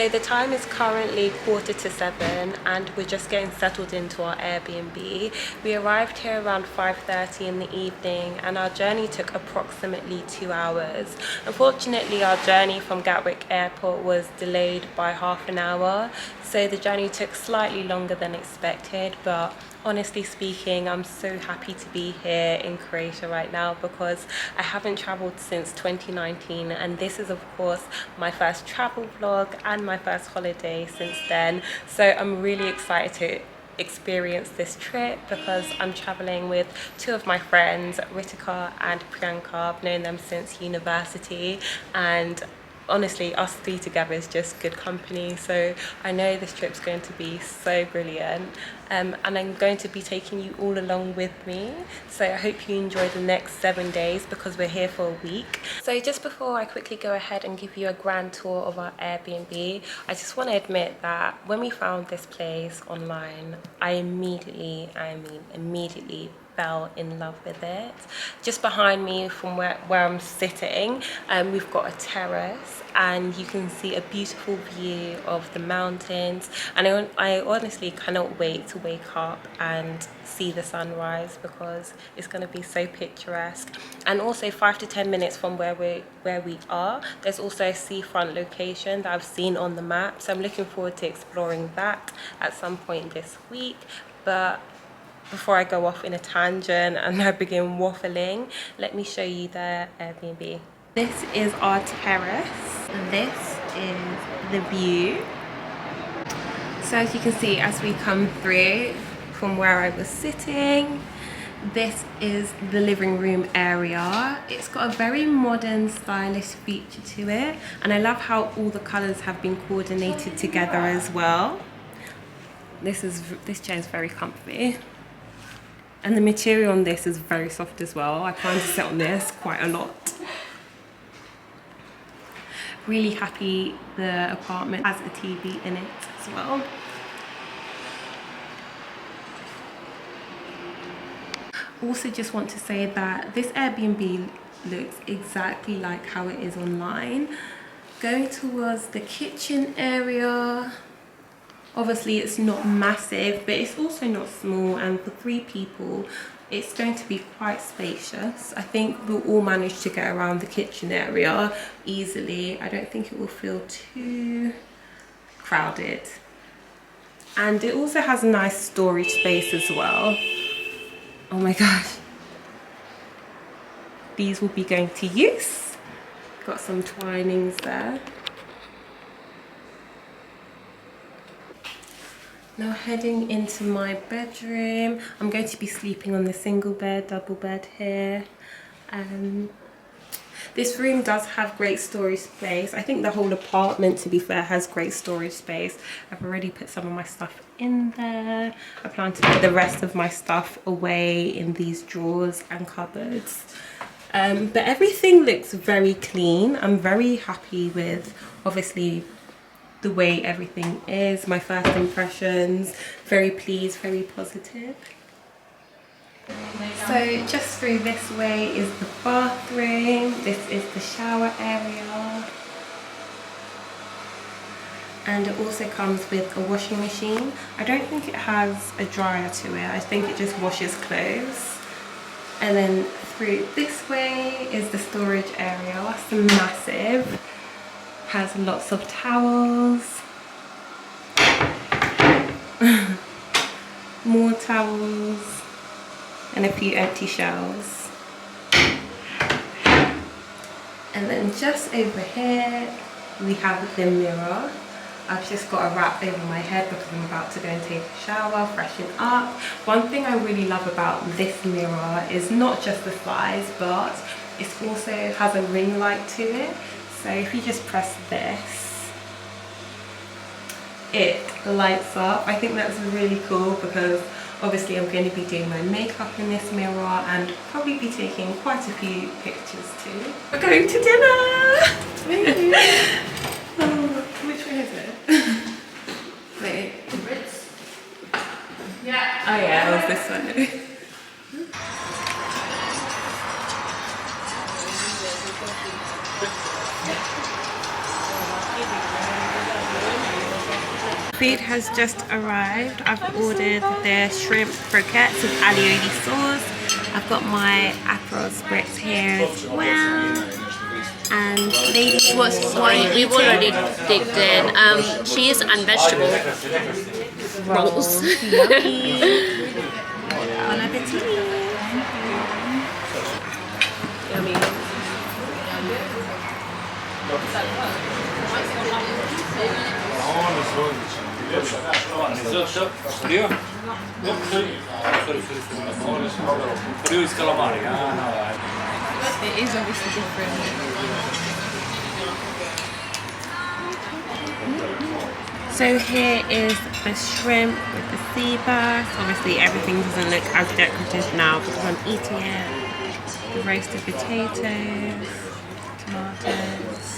So the time is currently 6:45 and we're just getting settled into our Airbnb. We arrived here around 5:30 in the evening and our journey took approximately 2 hours. Unfortunately, our journey from Gatwick Airport was delayed by half an hour, so the journey took slightly longer than expected, but honestly speaking, I'm so happy to be here in Croatia right now because I haven't traveled since 2019 and this is of course my first travel vlog and my first holiday since then. So I'm really excited to experience this trip because I'm traveling with two of my friends, Ritika and Priyanka. I've known them since university and honestly us three together is just good company, so I know this trip's going to be so brilliant, and I'm going to be taking you all along with me. So I hope you enjoy the next 7 days because we're here for a week. So just before I quickly go ahead and give you a grand tour of our Airbnb, I just want to admit that when we found this place online, I immediately fell in love with it. Just behind me from where I'm sitting, we've got a terrace and you can see a beautiful view of the mountains, and I honestly cannot wait to wake up and see the sunrise because it's going to be so picturesque. And also 5 to 10 minutes from where we are, there's also a seafront location that I've seen on the map, so I'm looking forward to exploring that at some point this week. But before I go off in a tangent and I begin waffling, let me show you the Airbnb. This is our terrace. This is the view. So as you can see, as we come through from where I was sitting, this is the living room area. It's got a very modern, stylish feature to it, and I love how all the colours have been coordinated together as well. This chair is very comfy. And the material on this is very soft as well. I plan to sit on this quite a lot. Really happy the apartment has a TV in it as well. Also just want to say that this Airbnb looks exactly like how it is online. Going towards the kitchen area, obviously it's not massive, but it's also not small, and for 3 people it's going to be quite spacious. I think we'll all manage to get around the kitchen area easily. I don't think it will feel too crowded. And it also has a nice storage space as well. Oh my gosh. These will be going to use. Got some twinings there. Now heading into my bedroom. I'm going to be sleeping on the single bed, double bed here. This room does have great storage space. I think the whole apartment, to be fair, has great storage space. I've already put some of my stuff in there. I plan to put the rest of my stuff away in these drawers and cupboards. But everything looks very clean. I'm very happy with, obviously, the way everything is. My first impressions, very pleased, very positive. So just through this way is the bathroom. This is the shower area. And it also comes with a washing machine. I don't think it has a dryer to it. I think it just washes clothes. And then through this way is the storage area. That's massive. Has lots of towels. More towels. And a few empty shelves. And then just over here we have the mirror. I've just got a wrap over my head because I'm about to go and take a shower, freshen up. One thing I really love about this mirror is not just the size, but it also has a ring light to it. So if you just press this, it lights up. I think that's really cool because obviously I'm going to be doing my makeup in this mirror and probably be taking quite a few pictures too. We're going to dinner! Thank you! Oh, which way is it? Wait. Ritz? Yeah. Oh yeah, it was this way. food has just arrived. I've ordered the shrimp croquettes with alioli sauce. I've got my Aperol spritz here as well. And ladies, what we've already digged in cheese and vegetable rolls. Yummy. Bon appetit. Yummy. It is obviously different. So here is the shrimp with the sea bass. Obviously everything doesn't look as decorative now because I'm eating it. The roasted potatoes, tomatoes.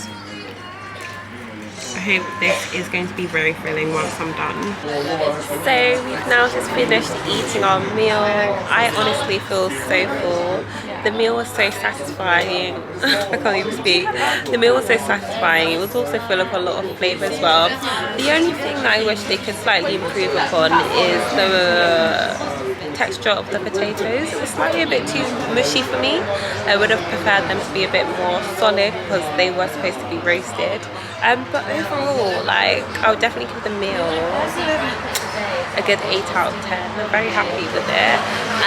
I hope this is going to be very filling once I'm done. So we've now just finished eating our meal. I honestly feel so full. The meal was so satisfying. I can't even speak. The meal was so satisfying. It was also full of a lot of flavour as well. The only thing that I wish they could slightly improve upon is the texture of the potatoes. It was slightly a bit too mushy for me. I would have preferred them to be a bit more solid because they were supposed to be roasted. But overall, like, I would definitely give the meal a good 8 out of 10. I'm very happy with it.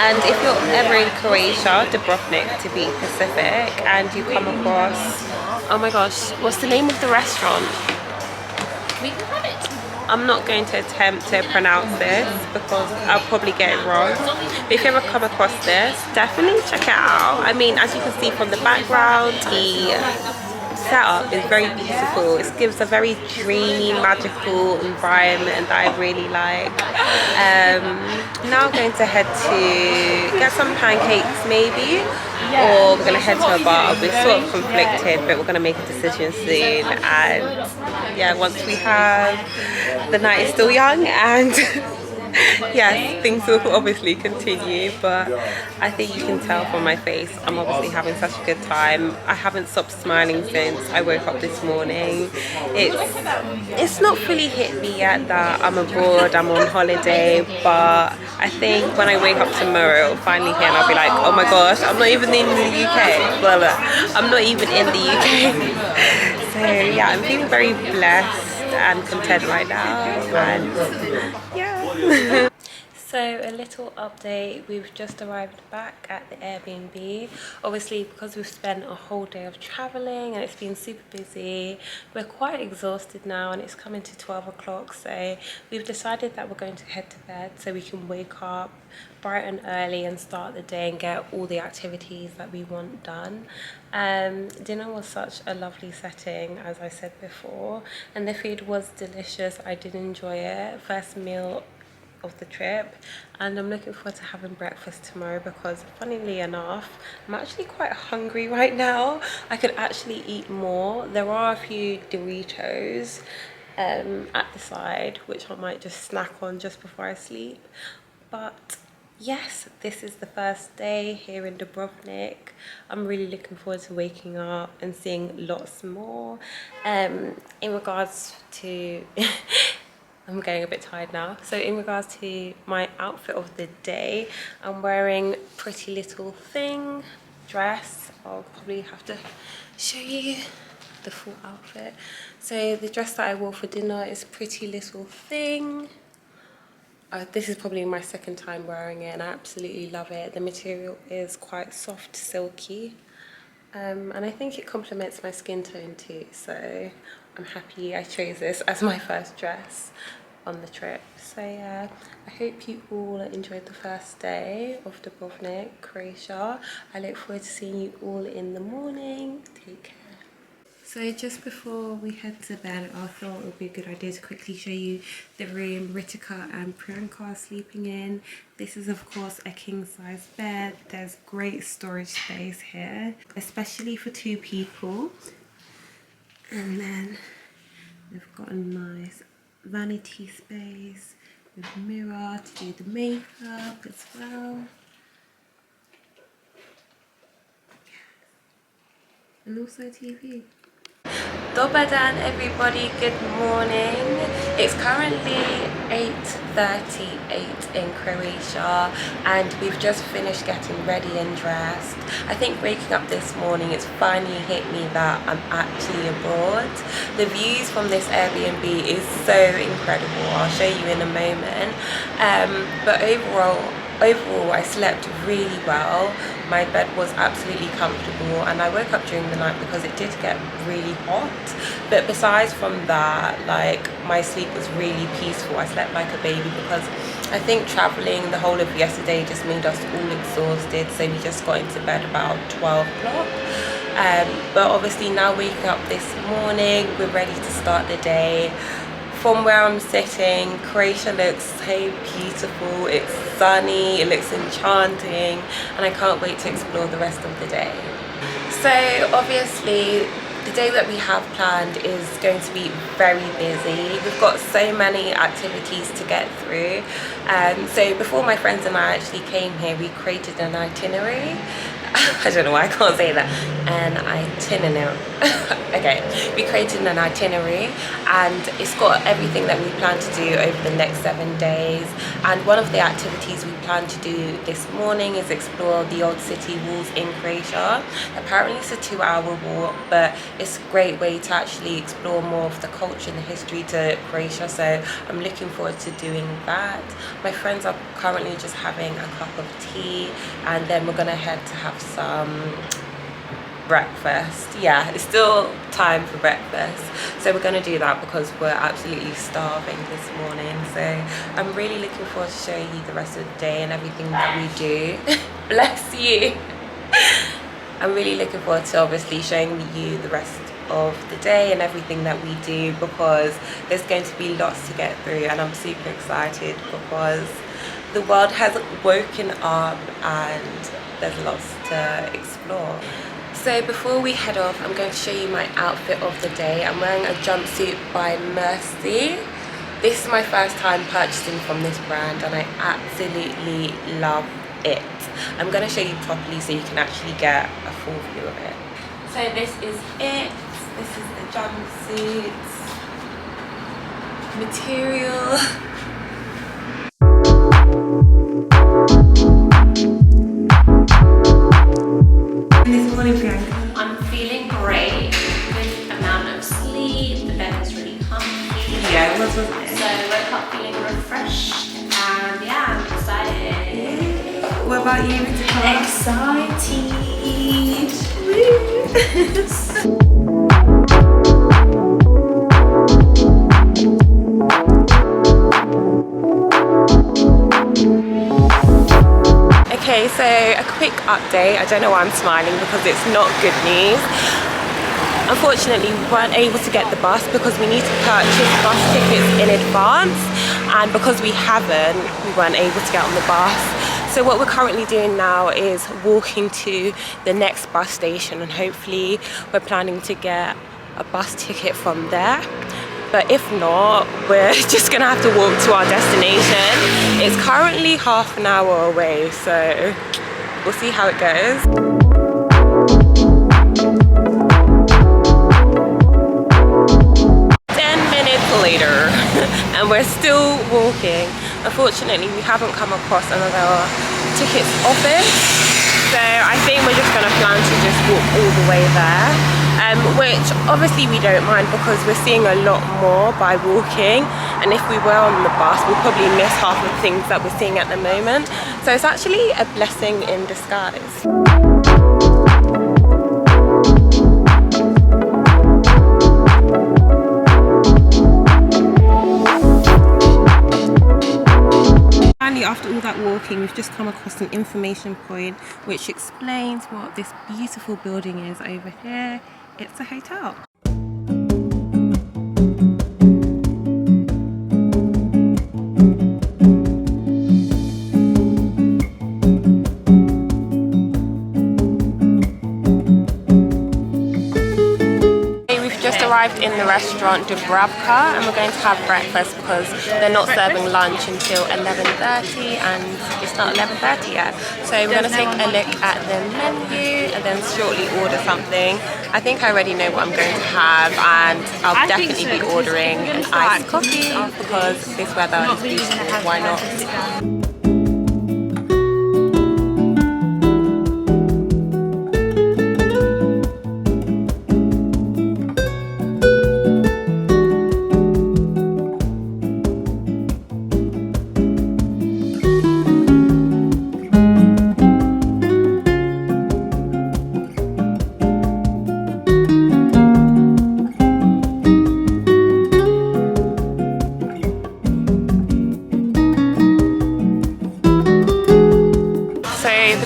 And if you're ever in Croatia, Dubrovnik to be specific, and you come across, oh my gosh, what's the name of the restaurant? We can have it. I'm not going to attempt to pronounce this because I'll probably get it wrong. But if you ever come across this, definitely check it out. I mean, as you can see from the background, the setup is very beautiful. It gives a very dreamy, magical environment that I really like. Now I'm going to head to get some pancakes maybe, or we're going to head to a bar. We're sort of conflicted, but we're going to make a decision soon. And yeah, once we have, the night is still young and yes, things will obviously continue, but I think you can tell from my face I'm obviously having such a good time. I haven't stopped smiling since I woke up this morning. It's not fully hit me yet that I'm abroad, I'm on holiday, but I think when I wake up tomorrow it'll finally hit and I'll be like, oh my gosh, I'm not even in the UK. Blah, blah. I'm not even in the UK. So yeah, I'm feeling very blessed and content right now, and yeah. So a little update, we've just arrived back at the Airbnb. Obviously because we've spent a whole day of traveling and it's been super busy, we're quite exhausted now and it's coming to 12 o'clock, so we've decided that we're going to head to bed so we can wake up bright and early and start the day and get all the activities that we want done. Dinner was such a lovely setting, as I said before, and the food was delicious. I did enjoy it. First meal of the trip, and I'm looking forward to having breakfast tomorrow because funnily enough I'm actually quite hungry right now. I could actually eat more. There are a few Doritos at the side which I might just snack on just before I sleep, but yes, this is the first day here in Dubrovnik. I'm really looking forward to waking up and seeing lots more. In regards to I'm getting a bit tired now. So in regards to my outfit of the day, I'm wearing Pretty Little Thing dress. I'll probably have to show you the full outfit. So the dress that I wore for dinner is Pretty Little Thing. This is probably my second time wearing it and I absolutely love it. The material is quite soft, silky. And I think it complements my skin tone too, so I'm happy I chose this as my first dress on the trip. So yeah, I hope you all enjoyed the first day of Dubrovnik, Croatia. I look forward to seeing you all in the morning. Take care. So just before we head to bed, I thought it would be a good idea to quickly show you the room Ritika and Priyanka are sleeping in. This is of course a king size bed. There's great storage space here, especially for 2 people. And then they've got a nice vanity space with a mirror to do the makeup as well. And also TV. Dobar dan, everybody. Good morning. It's currently 8:38 in Croatia, and we've just finished getting ready and dressed. I think waking up this morning, it's finally hit me that I'm actually abroad. The views from this Airbnb is so incredible. I'll show you in a moment. But overall, I slept really well. My bed was absolutely comfortable, and I woke up during the night because it did get really hot. But besides from that, like, my sleep was really peaceful. I slept like a baby because I think traveling the whole of yesterday just made us all exhausted, so we just got into bed about 12 o'clock. But obviously now waking up this morning, we're ready to start the day. From where I'm sitting, Croatia looks so beautiful. It's sunny, it looks enchanting, and I can't wait to explore the rest of the day. So obviously, the day that we have planned is going to be very busy. We've got so many activities to get through. So before my friends and I actually came here, we created an itinerary. I don't know why I can't say that. An itinerary. Okay, we created an itinerary, and it's got everything that we plan to do over the next 7 days. And one of the activities we plan to do this morning is explore the old city walls in Croatia. Apparently it's a 2-hour walk, but it's a great way to actually explore more of the culture and the history to Croatia, so I'm looking forward to doing that. My friends are currently just having a cup of tea, and then we're gonna head to have some breakfast. Yeah, it's still time for breakfast, so we're going to do that because we're absolutely starving this morning. So I'm really looking forward to showing you the rest of the day and everything that we do. Bless you. I'm really looking forward to obviously showing you the rest of the day and everything that we do, because there's going to be lots to get through, and I'm super excited because the world has woken up and there's lots to explore. So before we head off, I'm going to show you my outfit of the day. I'm wearing a jumpsuit by Mercy. This is my first time purchasing from this brand, and I absolutely love it. I'm going to show you properly so you can actually get a full view of it. So this is it. This is the jumpsuit material. This morning, Priyanka. I'm feeling great. Good amount of sleep. The bed was really comfy. Yeah, it was, wasn't it? So I woke up feeling refreshed, and yeah, I'm excited. Yeah. What about you? Excited. Woo. Okay, so a quick update. I don't know why I'm smiling because it's not good news. Unfortunately, we weren't able to get the bus because we need to purchase bus tickets in advance, and because we haven't, we weren't able to get on the bus. So what we're currently doing now is walking to the next bus station, and hopefully we're planning to get a bus ticket from there. But if not, we're just gonna have to walk to our destination. It's currently half an hour away, so we'll see how it goes. Later and we're still walking. Unfortunately, we haven't come across another tickets office, so I think we're just going to plan to just walk all the way there, which obviously we don't mind because we're seeing a lot more by walking, and if we were on the bus we'll probably miss half of the things that we're seeing at the moment, so it's actually a blessing in disguise. After all that walking, we've just come across an information point which explains what this beautiful building is over here. It's a hotel. arrived in the restaurant Dubravka and we're going to have breakfast because they're not serving lunch until 11:30 and it's not 11:30 yet. So we're going to take a look at the menu and then shortly order something. I think I already know what I'm going to have, and I'll definitely be ordering an iced coffee because this weather is beautiful. Why not?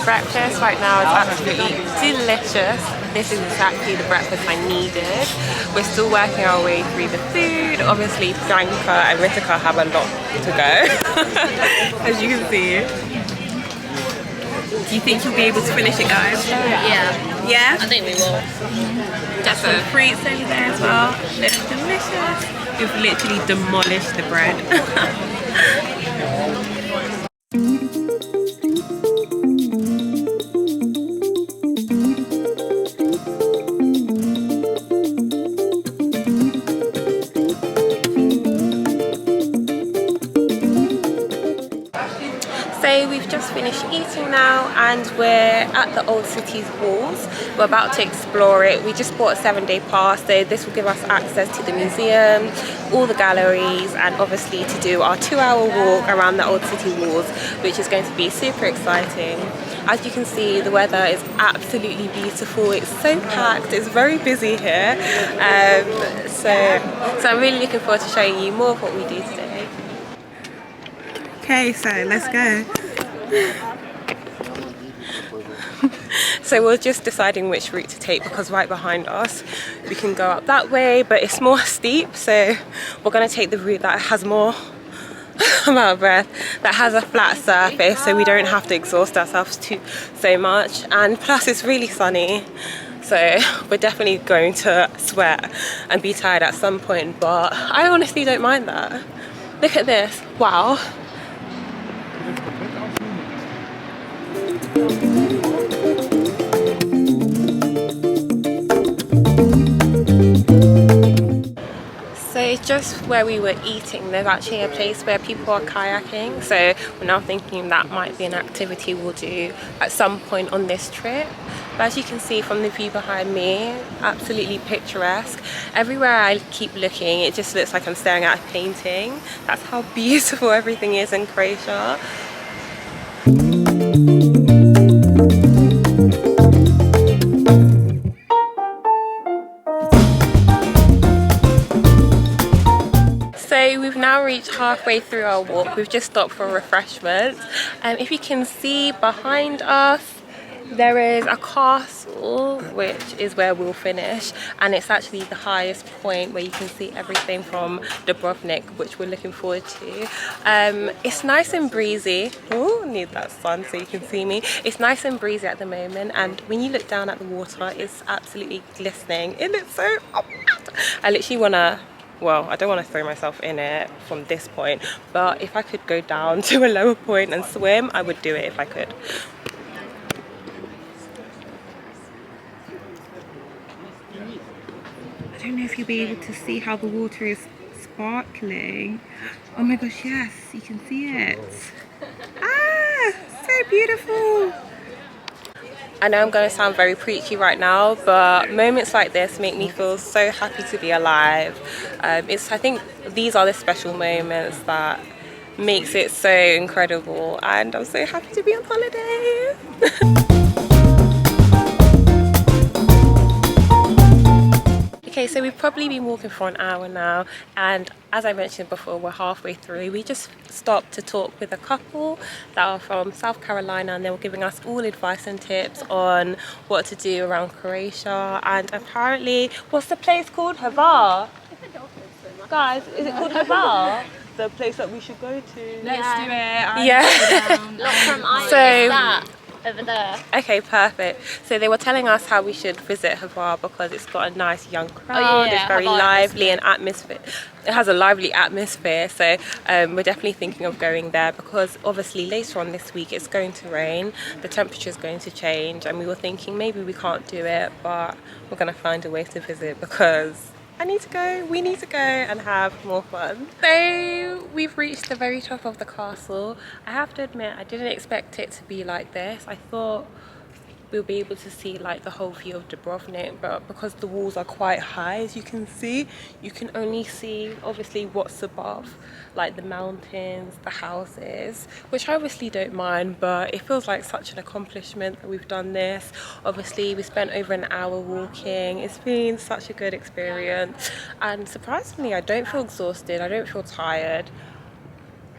Breakfast right now is absolutely delicious. This is exactly the breakfast I needed. We're still working our way through the food. Obviously Bianca and Ritika have a lot to go, as you can see. Do you think you'll be able to finish it, guys? Yeah. Yeah? I think we will. Got some fruits over there as well. Looks delicious. We've literally demolished the bread. So we've just finished eating now and we're at the Old City's walls. We're about to explore it. We just bought a 7-day pass, so this will give us access to the museum, all the galleries, and obviously to do our 2-hour walk around the Old City walls, which is going to be super exciting. As you can see, the weather is beautiful. It's so packed. It's very busy here. So I'm really looking forward to showing you more of what we do today. Okay, so let's go. So we're just deciding which route to take because right behind us we can go up that way, but it's more steep, so we're going to take the route that has more I'm out of breath, that has a flat surface, so we don't have to exhaust ourselves so much, and plus it's really sunny, so we're definitely going to sweat and be tired at some point, but I honestly don't mind that. Look at this, wow. So just where we were eating, there's actually a place where people are kayaking, so we're now thinking that might be an activity we'll do at some point on this trip. But as you can see from the view behind me, absolutely picturesque. Everywhere I keep looking, it just looks like I'm staring at a painting. That's how beautiful everything is in Croatia. So we've now reached halfway through our walk. We've just stopped for refreshments. If you can see behind us, there is a castle, which is where we'll finish, and it's actually the highest point where you can see everything from Dubrovnik, which we're looking forward to. It's nice and breezy. Oh, need that sun so you can see me. It's nice and breezy at the moment, and when you look down at the water, it's absolutely glistening. It looks so... I literally want to... Well, I don't want to throw myself in it from this point, but if I could go down to a lower point and swim, I would do it if I could. I don't know if you'll be able to see how the water is sparkling. Oh my gosh, yes, you can see it. Ah, so beautiful. I know I'm going to sound very preachy right now, but moments like this make me feel so happy to be alive. I think these are the special moments that makes it so incredible, and I'm so happy to be on holiday. Okay, so we've probably been walking for an hour now, and as I mentioned before, we're halfway through. We just stopped to talk with a couple that are from South Carolina, and they were giving us all advice and tips on what to do around Croatia. And apparently, what's the place called? Hvar? Guys, is it called Hvar? The place that we should go to. Let's do it. Yeah. Not from Ireland. So, that. over there. Okay, perfect. So they were telling us how we should visit Havar because it's got a nice young crowd. yeah, It's very Havar lively and atmosphere. It has a lively atmosphere. So we're definitely thinking of going there because obviously later on this week it's going to rain. The temperature is going to change, and we were thinking maybe we can't do it, but we're gonna find a way to visit because I need to go, we need to go and have more fun. So we've reached the very top of the castle. I have to admit, I didn't expect it to be like this. I thought we'll be able to see like the whole view of Dubrovnik, but because the walls are quite high, as you can see, you can only see obviously what's above, like the mountains, the houses, which I obviously don't mind, but it feels like such an accomplishment that we've done this. Obviously we spent over an hour walking. It's been such a good experience, and surprisingly I don't feel exhausted, I don't feel tired.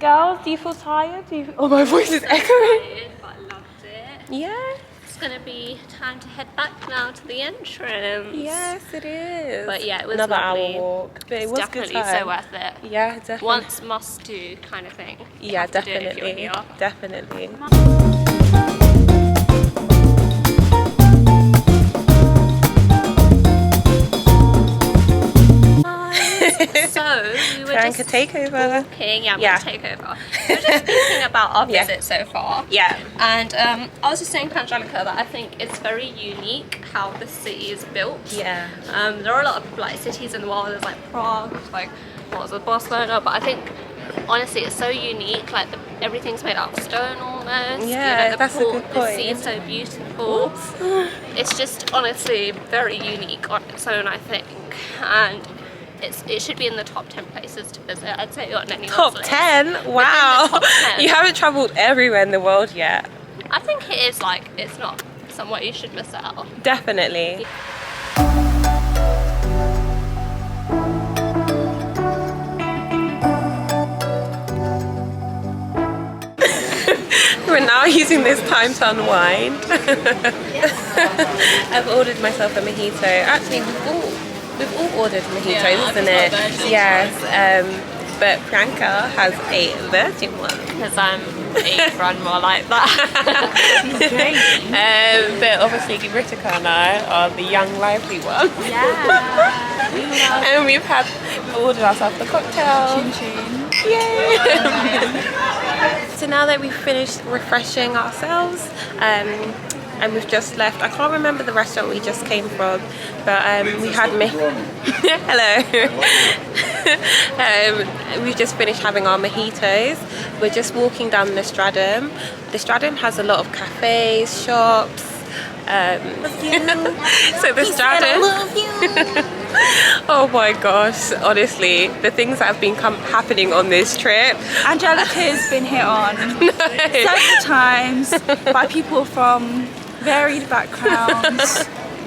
Girls, do you feel tired? Oh, my voice is echoing. Tired, but I loved it. Yeah. It's gonna be time to head back now to the entrance. Yes, it is. But yeah, it was another lovely. hour walk, but it was Definitely good time. so worth it. Yeah, definitely. Once must do kind of thing. You Yeah, have to do it if you're definitely, here. definitely. So we were Franca just takeover. walking. Yeah, I'm Yeah. gonna take over. We were just speaking about our Yeah. visit so far. Yeah. And I was just saying to Angelica that I think it's very unique how the city is built. Yeah. There are a lot of like cities in the world. There's like Prague, like what was it, Barcelona, but I think honestly it's so unique. Like everything's made out of stone almost. Yeah, the that's a good The sea point. is so beautiful. It's just honestly very unique on its own, I think, and it should be in the top 10 places to visit. I'd say on anyone's Top list. 10? Wow. top 10. You haven't travelled everywhere in the world yet. I think it is like it's not somewhere you should miss out. Definitely. We're now using this time to unwind. I've ordered myself a mojito. Actually, we've all ordered mojitos, Yeah, isn't I've it? got virgin. Yes. But Priyanka has a virgin one. Because I'm a grandma like that. But obviously Ritika and I are the young, lively ones. Yeah. And we've ordered ourselves the cocktail. Yay! So now that we've finished refreshing ourselves, and we've just left, I can't remember the restaurant we just came from, but we had hello. We've just finished having our mojitos. We're just walking down the Stradum. The Stradum has a lot of cafes, shops. So the Stradum. Oh my gosh, honestly, the things that have been happening on this trip. Angelica's been hit on several times by people from varied backgrounds.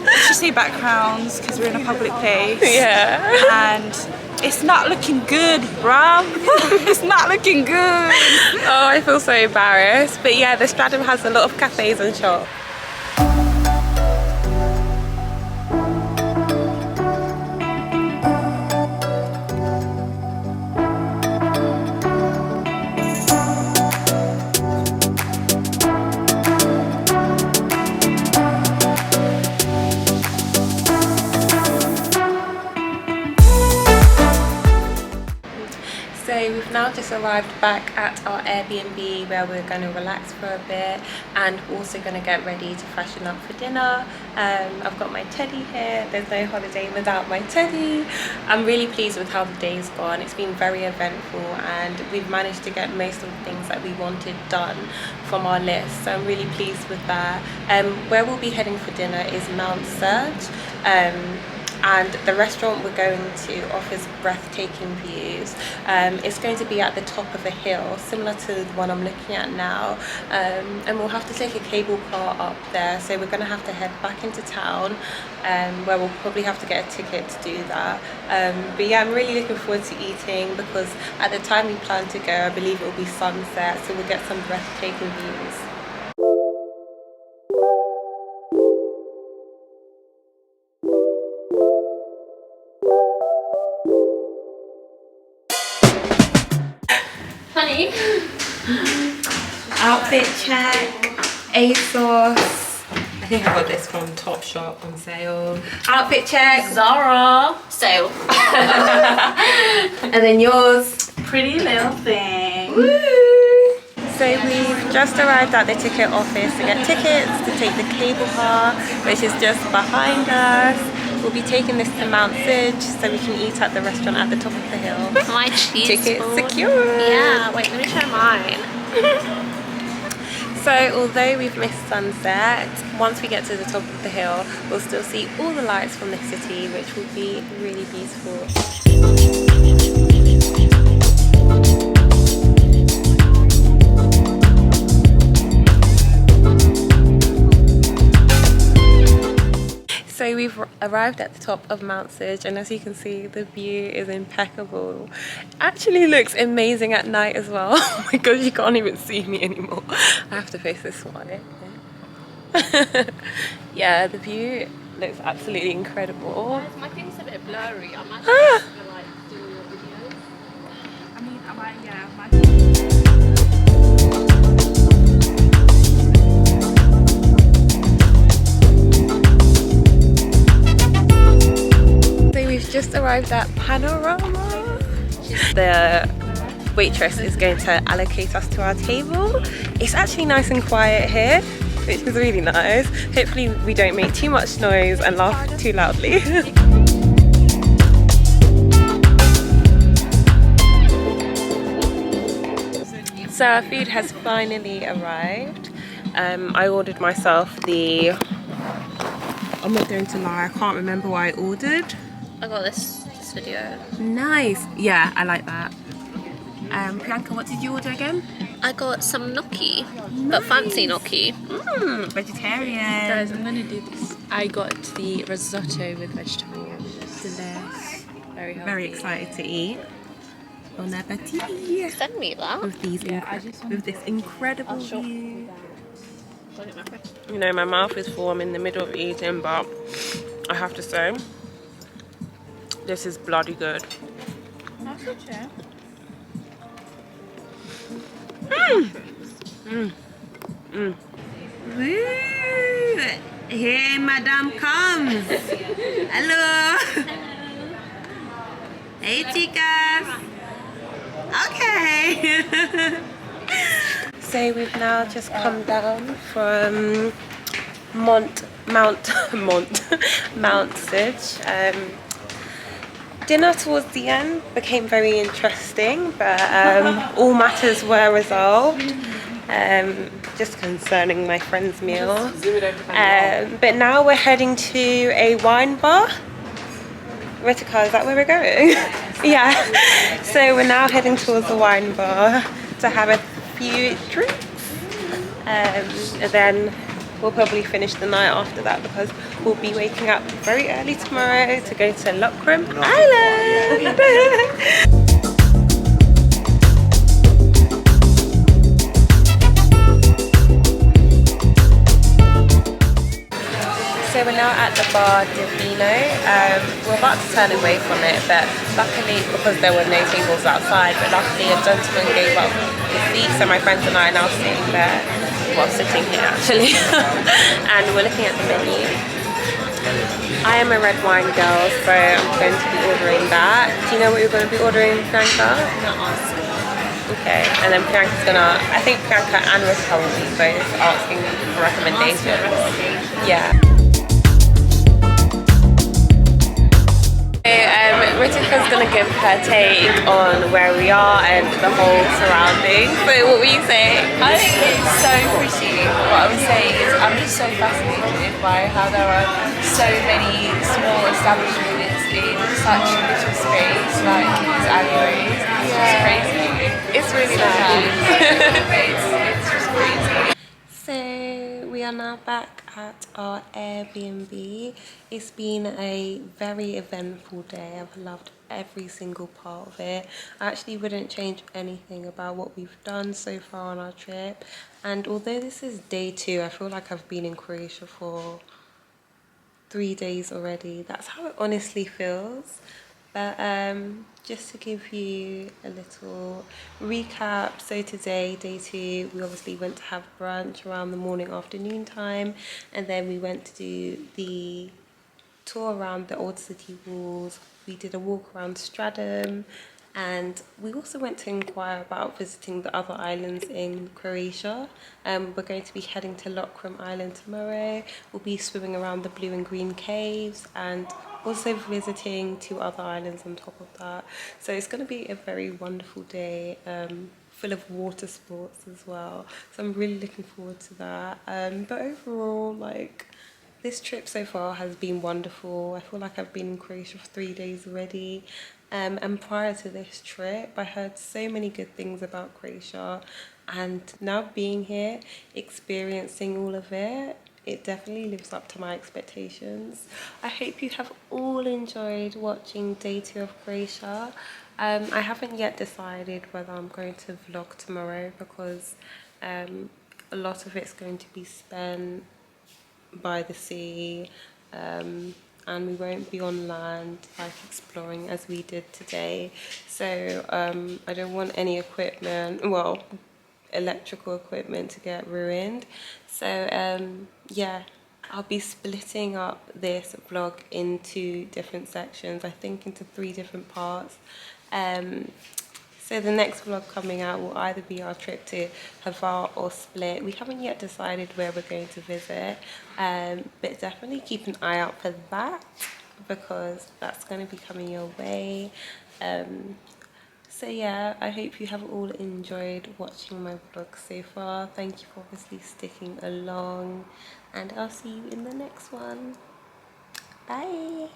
I should say backgrounds because we're in a public place. Yeah. And it's not looking good, bruv. It's not looking good. Oh, I feel so embarrassed. But yeah, the Stradum has a lot of cafes and shops. So we've now just arrived back at our Airbnb where we're going to relax for a bit and also going to get ready to freshen up for dinner. I've got my teddy here. There's no holiday without my teddy. I'm really pleased with how the day's gone. It's been very eventful and we've managed to get most of the things that we wanted done from our list. So I'm really pleased with that. Where we'll be heading for dinner is Mount Surge. And the restaurant we're going to offers breathtaking views. It's going to be at the top of a hill, similar to the one I'm looking at now, and we'll have to take a cable car up there, so we're going to have to head back into town, where we'll probably have to get a ticket to do that. But yeah, I'm really looking forward to eating because at the time we plan to go, I believe it will be sunset, so we'll get some breathtaking views. Honey. Outfit check. ASOS. I think I got this from Topshop on sale. Outfit check. Zara. Sale. And then yours. Pretty Little Thing. Woo! So we've just arrived at the ticket office to get tickets to take the cable car, which is just behind us. We'll be taking this to Mount Sidge so we can eat at the restaurant at the top of the hill. My cheese Ticket board. secure. Yeah, wait, let me show mine. So although we've missed sunset, once we get to the top of the hill, we'll still see all the lights from the city, which will be really beautiful. So we've arrived at the top of Mount Sidge, and as you can see, the view is impeccable. Actually looks amazing at night as well. Oh my gosh, you can't even see me anymore. I have to face this way. Yeah, the view looks absolutely incredible. My thing's a bit blurry. I'm actually gonna like do your videos. I mean, I might, yeah, my We've just arrived at Panorama. The waitress is going to allocate us to our table. It's actually nice and quiet here, which is really nice. Hopefully we don't make too much noise and laugh too loudly. So our food has finally arrived. I ordered myself the... I'm not going to lie, I can't remember what I ordered. I got this video. Nice. Yeah, I like that. Priyanka, what did you order again? I got some gnocchi, but fancy gnocchi. Vegetarian. Guys, I'm gonna do this. I got the risotto with vegetables. Delish. Very healthy. Very excited to eat. Bon appetit. Send me that. With these, with this incredible sure. view. You know, my mouth is full. I'm in the middle of eating, but I have to say, this is bloody good. That's a chair. Woo! Here Madame comes. Hello. Hey chicas. Okay. So we've now just come down from Mount Sidge. Dinner towards the end became very interesting, but all matters were resolved, just concerning my friend's meal. But now we're heading to a wine bar. Ritika, is that where we're going? Yeah. So we're now heading towards the wine bar to have a few drinks. And then we'll probably finish the night after that because we'll be waking up very early tomorrow to go to Lochram Island. So we're now at the Bar Divino. We're about to turn away from it, but luckily, because there were no tables outside, but luckily a gentleman gave up his seat, so my friends and I are now sitting there. Well, sitting here actually. And we're looking at the menu. I am a red wine girl, so I'm going to be ordering that. Do you know what you're going to be ordering, Priyanka? Okay, and then Priyanka's gonna, I think Priyanka and Ritika will be both asking for recommendations. Yeah. Ritika's gonna give her take on where we are and the whole surrounding. So what were you saying? I think it's so pretty. What I would say is I'm just so fascinated by how there are so many small establishments in such little space, like these alleyways. It's crazy. It's really nice. It's just crazy. So we are now back at our Airbnb. It's been a very eventful day. I've loved every single part of it. I actually wouldn't change anything about what we've done so far on our trip. And although this is day 2, I feel like I've been in Croatia for 3 days already. That's how it honestly feels. But just to give you a little recap, so today, day 2, we obviously went to have brunch around the morning afternoon time, and then we went to do the tour around the old city walls. We did a walk around Stradum, and we also went to inquire about visiting the other islands in Croatia. We're going to be heading to Lokrum Island tomorrow. We'll be swimming around the blue and green caves and also visiting 2 other islands on top of that. So it's going to be a very wonderful day, full of water sports as well. So I'm really looking forward to that. But overall, like, this trip so far has been wonderful. I feel like I've been in Croatia for 3 days already. And prior to this trip, I heard so many good things about Croatia. And now being here, experiencing all of it, it definitely lives up to my expectations. I hope you have all enjoyed watching day 2 of Croatia. I haven't yet decided whether I'm going to vlog tomorrow because a lot of it's going to be spent by the sea, and we won't be on land like exploring as we did today. So I don't want any equipment, well, electrical equipment to get ruined. So yeah, I'll be splitting up this vlog into different sections, I think into 3 different parts. So the next vlog coming out will either be our trip to Hvar or Split. We haven't yet decided where we're going to visit, but definitely keep an eye out for that because that's going to be coming your way. So yeah, I hope you have all enjoyed watching my vlog so far. Thank you for obviously sticking along, and I'll see you in the next one. Bye!